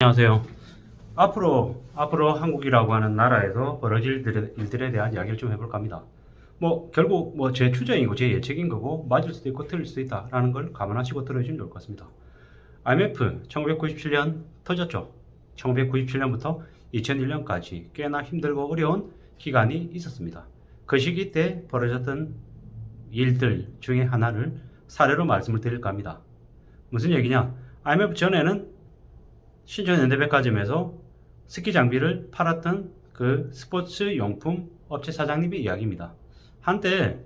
안녕하세요. 앞으로 한국이라고 하는 나라에서 벌어질 일들에 대한 이야기를 좀 해볼까 합니다. 결국 제 추정이고 제 예측인 거고 맞을 수도 있고 틀릴 수도 있다라는 걸 감안하시고 들어주시면 좋을 것 같습니다. IMF 1997년 터졌죠. 1997년부터 2001년까지 꽤나 힘들고 어려운 기간이 있었습니다. 그 시기 때 벌어졌던 일들 중에 하나를 사례로 말씀을 드릴까 합니다. 무슨 얘기냐? IMF 전에는 신촌현대백화점에서 스키 장비를 팔았던 그 스포츠 용품 업체 사장님의 이야기입니다. 한때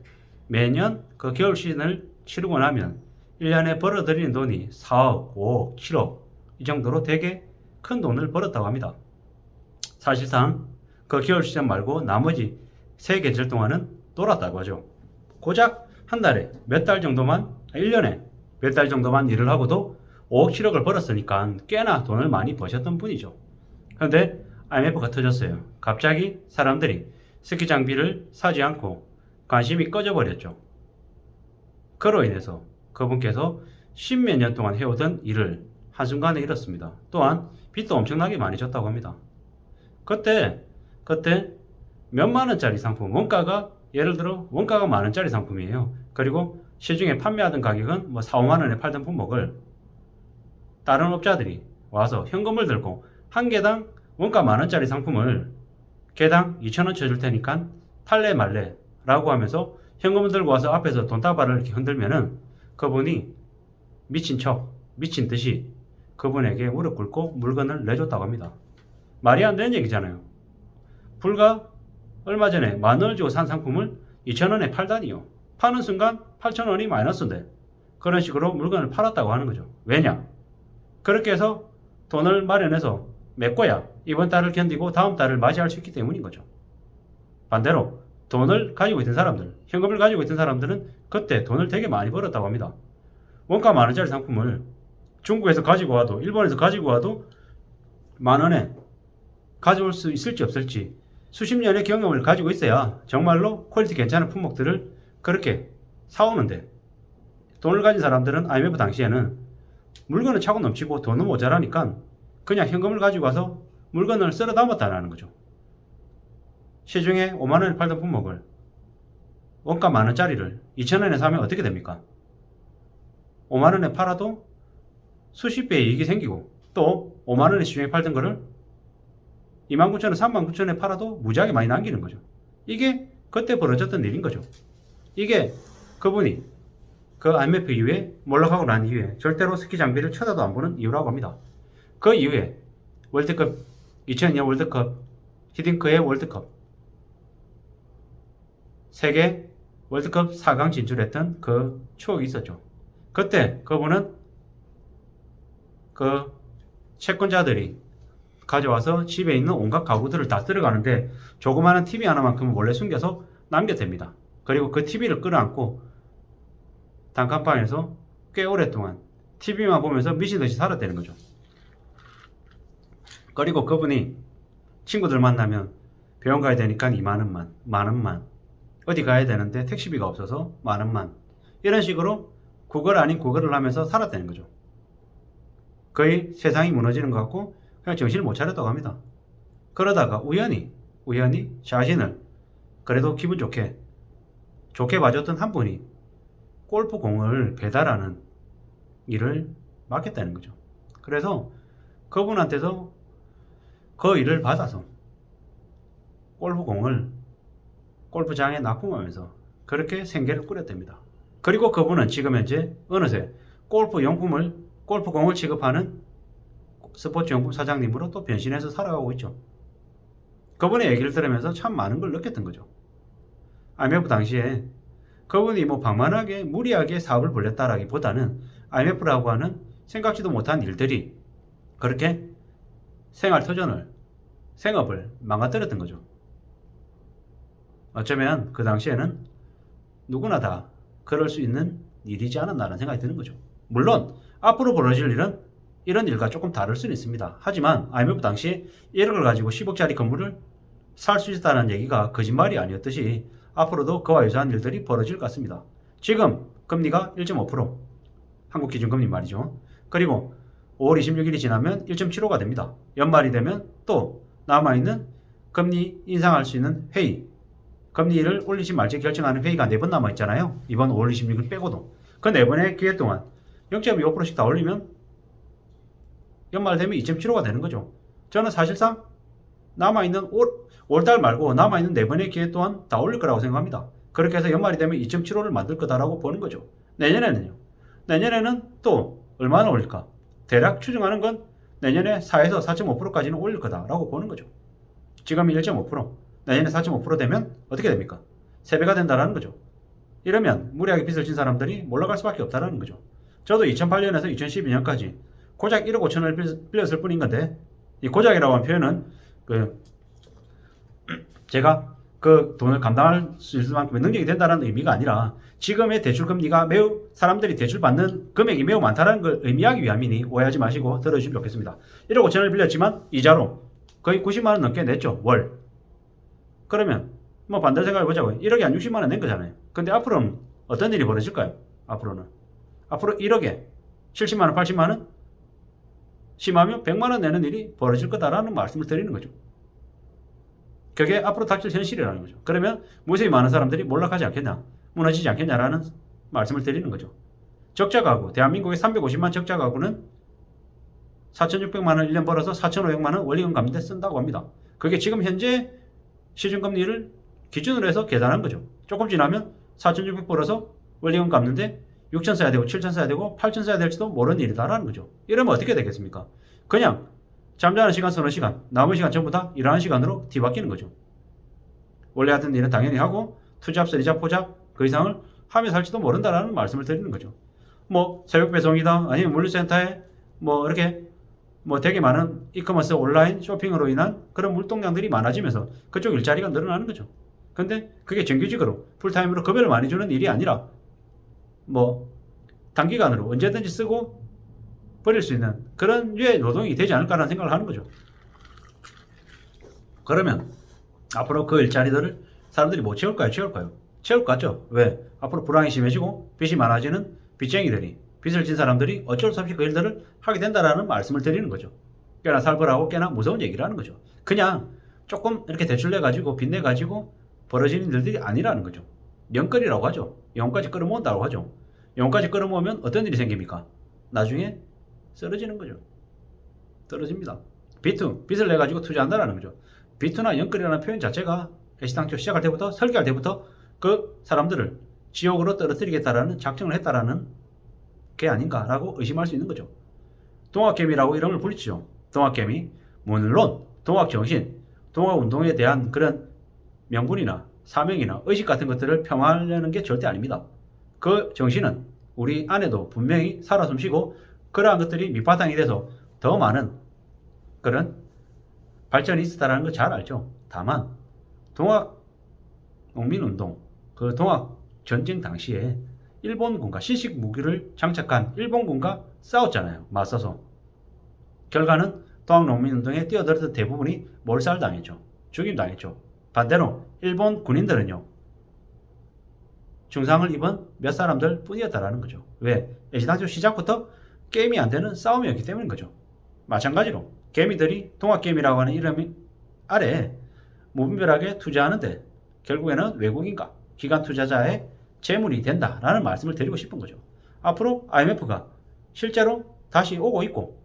매년 그 겨울 시즌을 치르고 나면 1년에 벌어들이는 돈이 4억, 5억, 7억 이 정도로 되게 큰 돈을 벌었다고 합니다. 사실상 그 겨울 시즌 말고 나머지 세 계절 동안은 놀았다고 하죠. 고작 한 달에 몇 달 정도만, 1년에 몇 달 정도만 일을 하고도 5억, 7억을 벌었으니까 꽤나 돈을 많이 버셨던 분이죠. 그런데 IMF가 터졌어요. 갑자기 사람들이 스키 장비를 사지 않고 관심이 꺼져버렸죠. 그로 인해서 그분께서 십몇 년 동안 해오던 일을 한순간에 잃었습니다. 또한 빚도 엄청나게 많이 졌다고 합니다. 그때 몇만 원짜리 상품, 예를 들어 원가가 만 원짜리 상품이에요. 그리고 시중에 판매하던 가격은 4, 5만 원에 팔던 품목을 다른 업자들이 와서 현금을 들고 한 개당 원가 만 원짜리 상품을 개당 2,000원 쳐줄 테니까 팔래 말래 라고 하면서 현금을 들고 와서 앞에서 돈다발을 이렇게 흔들면은 그분이 미친 듯이 그분에게 무릎 꿇고 물건을 내줬다고 합니다. 말이 안 되는 얘기잖아요. 불과 얼마 전에 만 원을 주고 산 상품을 2,000원에 팔다니요. 파는 순간 8,000원이 마이너스인데 그런 식으로 물건을 팔았다고 하는 거죠. 왜냐? 그렇게 해서 돈을 마련해서 메꿔야 이번 달을 견디고 다음 달을 맞이할 수 있기 때문인 거죠. 반대로 돈을 가지고 있던 사람들, 현금을 가지고 있던 사람들은 그때 돈을 되게 많이 벌었다고 합니다. 원가 만 원짜리 상품을 중국에서 가지고 와도, 일본에서 가지고 와도 만 원에 가져올 수 있을지 없을지 수십 년의 경험을 가지고 있어야 정말로 퀄리티 괜찮은 품목들을 그렇게 사오는데, 돈을 가진 사람들은 IMF 당시에는 물건은 차고 넘치고 돈은 모자라니까 그냥 현금을 가지고 와서 물건을 쓸어 담았다는 거죠. 시중에 5만 원에 팔던 품목을 원가 만 원짜리를 2,000원에 사면 어떻게 됩니까? 5만 원에 팔아도 수십 배의 이익이 생기고, 또 5만 원에 시중에 팔던 거를 29,000원, 39,000원에 팔아도 무지하게 많이 남기는 거죠. 이게 그때 벌어졌던 일인 거죠. 이게 그분이 그 IMF 이후에 몰락하고 난 이후에 절대로 스키 장비를 쳐다도 안 보는 이유라고 합니다. 그 이후에 월드컵, 2002년 월드컵, 히딩크의 월드컵, 세계 월드컵 4강 진출했던 그 추억이 있었죠. 그때 그분은 그 채권자들이 가져와서 집에 있는 온갖 가구들을 다 쓸어가는데 조그마한 TV 하나만큼은 몰래 숨겨서 남겨댑니다. 그리고 그 TV를 끌어안고 단칸방에서 꽤 오랫동안 TV만 보면서 미친듯이 살았다는 거죠. 그리고 그분이 친구들 만나면 병원 가야 되니까 2만 원만, 어디 가야 되는데 택시비가 없어서 10,000원만, 이런 식으로 구걸 아닌 구걸을 하면서 살았다는 거죠. 거의 세상이 무너지는 것 같고 그냥 정신을 못 차렸다고 합니다. 그러다가 우연히 자신을 그래도 기분 좋게 봐줬던 한 분이 골프공을 배달하는 일을 맡겠다는 거죠. 그래서 그분한테서 그 일을 받아서 골프공을 골프장에 납품하면서 그렇게 생계를 꾸렸답니다. 그리고 그분은 지금 현재 어느새 골프공을 취급하는 스포츠용품 사장님으로 또 변신해서 살아가고 있죠. 그분의 얘기를 들으면서 참 많은 걸 느꼈던 거죠. IMF 당시에 그분이 방만하게 무리하게 사업을 벌렸다라기보다는 IMF라고 하는 생각지도 못한 일들이 그렇게 생업을 망가뜨렸던 거죠. 어쩌면 그 당시에는 누구나 다 그럴 수 있는 일이지 않았나라는 생각이 드는 거죠. 물론 앞으로 벌어질 일은 이런 일과 조금 다를 수는 있습니다. 하지만 IMF 당시에 1억을 가지고 10억짜리 건물을 살 수 있다는 얘기가 거짓말이 아니었듯이 앞으로도 그와 유사한 일들이 벌어질 것 같습니다. 지금 금리가 1.5%, 한국 기준금리 말이죠. 그리고 5월 26일이 지나면 1.75가 됩니다. 연말이 되면 또 남아있는 금리 인상할 수 있는 회의, 금리를 올리지 말지 결정하는 회의가 4번 남아있잖아요. 이번 5월 26일 빼고도. 그 4번의 기회 동안 0.25%씩 다 올리면 연말 되면 2.75가 되는 거죠. 저는 사실상 남아있는 5월달 말고 남아있는 4번의 기회 또한 다 올릴 거라고 생각합니다. 그렇게 해서 연말이 되면 2.75를 만들 거다라고 보는 거죠. 내년에는요. 내년에는 또 얼마나 올릴까? 대략 추정하는 건 내년에 4에서 4.5%까지는 올릴 거다라고 보는 거죠. 지금이 1.5%, 내년에 4.5% 되면 어떻게 됩니까? 3배가 된다라는 거죠. 이러면 무리하게 빚을 진 사람들이 몰락할 수밖에 없다라는 거죠. 저도 2008년에서 2012년까지 고작 1억 5천을 빌렸을 뿐인 건데, 이 고작이라고 하는 표현은 제가 그 돈을 감당할 수 있을 만큼의 능력이 된다는 의미가 아니라 지금의 대출 금리가 매우 사람들이 대출 받는 금액이 매우 많다는 걸 의미하기 위함이니 오해하지 마시고 들어주시면 좋겠습니다. 1억 5천을 빌렸지만 이자로 거의 90만 원 넘게 냈죠. 월. 그러면 뭐 반대로 생각해 보자고요. 1억에 한 60만 원 낸 거잖아요. 근데 앞으로는 어떤 일이 벌어질까요? 앞으로 1억에 70만 원, 80만 원, 심하면 100만 원 내는 일이 벌어질 거다라는 말씀을 드리는 거죠. 그게 앞으로 닥칠 현실이라는 거죠. 그러면 무수히 많은 사람들이 몰락하지 않겠냐, 무너지지 않겠냐라는 말씀을 드리는 거죠. 적자 가구, 대한민국의 350만 적자 가구는 4,600만 원 1년 벌어서 4,500만 원 원리금 갚는데 쓴다고 합니다. 그게 지금 현재 시중금리를 기준으로 해서 계산한 거죠. 조금 지나면 4,600 벌어서 원리금 갚는데 6천 써야 되고 7천 써야 되고 8천 써야 될지도 모르는 일이다라는 거죠. 이러면 어떻게 되겠습니까? 그냥 잠자는 시간, 서너 시간, 남은 시간 전부 다 일하는 시간으로 뒤바뀌는 거죠. 원래 하던 일은 당연히 하고 투잡, 쓰리잡, 포잡 그 이상을 하며 살지도 모른다라는 말씀을 드리는 거죠. 뭐 새벽 배송이다, 아니면 물류센터에 뭐 이렇게 뭐 되게 많은 이커머스 온라인 쇼핑으로 인한 그런 물동량들이 많아지면서 그쪽 일자리가 늘어나는 거죠. 근데 그게 정규직으로 풀타임으로 급여를 많이 주는 일이 아니라 뭐 단기간으로 언제든지 쓰고 버릴 수 있는 그런 류의 노동이 되지 않을까라는 생각을 하는 거죠. 그러면 앞으로 그 일자리들을 사람들이 못 채울까요? 채울까요? 채울 것 같죠? 왜? 앞으로 불황이 심해지고 빚이 많아지는 빚쟁이들이, 빚을 진 사람들이 어쩔 수 없이 그 일들을 하게 된다라는 말씀을 드리는 거죠. 꽤나 살벌하고 꽤나 무서운 얘기라는 거죠. 그냥 조금 이렇게 대출 내가지고 빚 내가지고 벌어지는 일들이 아니라는 거죠. 영끌이라고 하죠. 영혼까지 끌어모은다고 하죠. 영혼까지 끌어모으면 어떤 일이 생깁니까? 나중에 쓰러지는 거죠. 떨어집니다. 빚을 내가지고 투자한다라는 거죠. 비투나 영끌이라는 표현 자체가 애시당초 시작할 때부터, 설계할 때부터 그 사람들을 지옥으로 떨어뜨리겠다라는 작정을 했다라는 게 아닌가라고 의심할 수 있는 거죠. 동학개미라고 이름을 부르죠. 동학개미. 물론 동학정신, 동학운동에 대한 그런 명분이나 사명이나 의식 같은 것들을 폄하하려는 게 절대 아닙니다. 그 정신은 우리 안에도 분명히 살아 숨쉬고 그러한 것들이 밑바탕이 돼서 더 많은 그런 발전이 있었다는 거 잘 알죠. 다만 동학농민운동, 그 동학전쟁 당시에 일본군과 신식 무기를 장착한 일본군과 싸웠잖아요. 맞서서. 결과는 동학농민운동에 뛰어들었던 대부분이 몰살당했죠. 죽임당했죠. 반대로 일본 군인들은요, 중상을 입은 몇 사람들 뿐이었다라는 거죠. 왜? 애시당초 시작부터 게임이 안 되는 싸움이었기 때문인 거죠. 마찬가지로 개미들이 동학개미라고 하는 이름 아래 무분별하게 투자하는데 결국에는 외국인과 기관 투자자의 재물이 된다라는 말씀을 드리고 싶은 거죠. 앞으로 IMF가 실제로 다시 오고 있고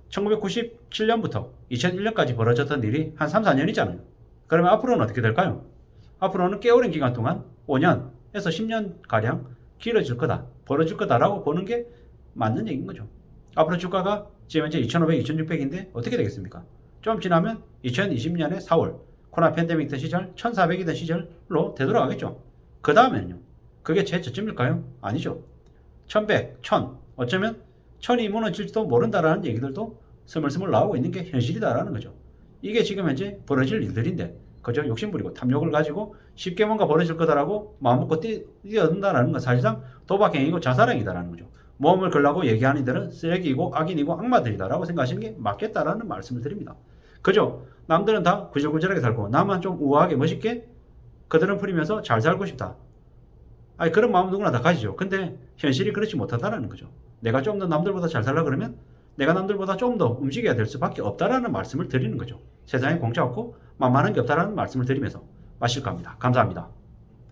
1997년부터 2001년까지 벌어졌던 일이 한 3, 4년이잖아요. 그러면 앞으로는 어떻게 될까요? 앞으로는 꽤 오랜 기간 동안 5년에서 10년가량 길어질 거다, 벌어질 거다라고 보는 게 맞는 얘기인 거죠. 앞으로 주가가 지금 현재 2,500, 2,600인데 어떻게 되겠습니까? 좀 지나면 2020년의 4월 코로나 팬데믹 시절 1,400이던 시절로 되돌아가겠죠. 그 다음에는요. 그게 최저점일까요? 아니죠. 1,100, 1,000, 어쩌면 1,000이 무너질지도 모른다라는 얘기들도 스물스물 나오고 있는 게 현실이다라는 거죠. 이게 지금 현재 벌어질 일들인데 그저 욕심부리고 탐욕을 가지고 쉽게 뭔가 벌어질 거다라고 마음먹고 뛰어든다라는 건 사실상 도박행위고 자살행위다라는 거죠. 모험을 걸라고 얘기하는 이들은 쓰레기이고 악인이고 악마들이다라고 생각하시는 게 맞겠다라는 말씀을 드립니다. 그죠? 남들은 다 구질구질하게 살고 나만 좀 우아하게 멋있게 그들은 풀이면서 잘 살고 싶다. 아니 그런 마음 누구나 다 가지죠. 근데 현실이 그렇지 못하다라는 거죠. 내가 좀 더 남들보다 잘 살라 그러면 내가 남들보다 좀 더 움직여야 될 수밖에 없다라는 말씀을 드리는 거죠. 세상에 공짜 없고 만만한 게 없다라는 말씀을 드리면서 마실 겁니다. 감사합니다.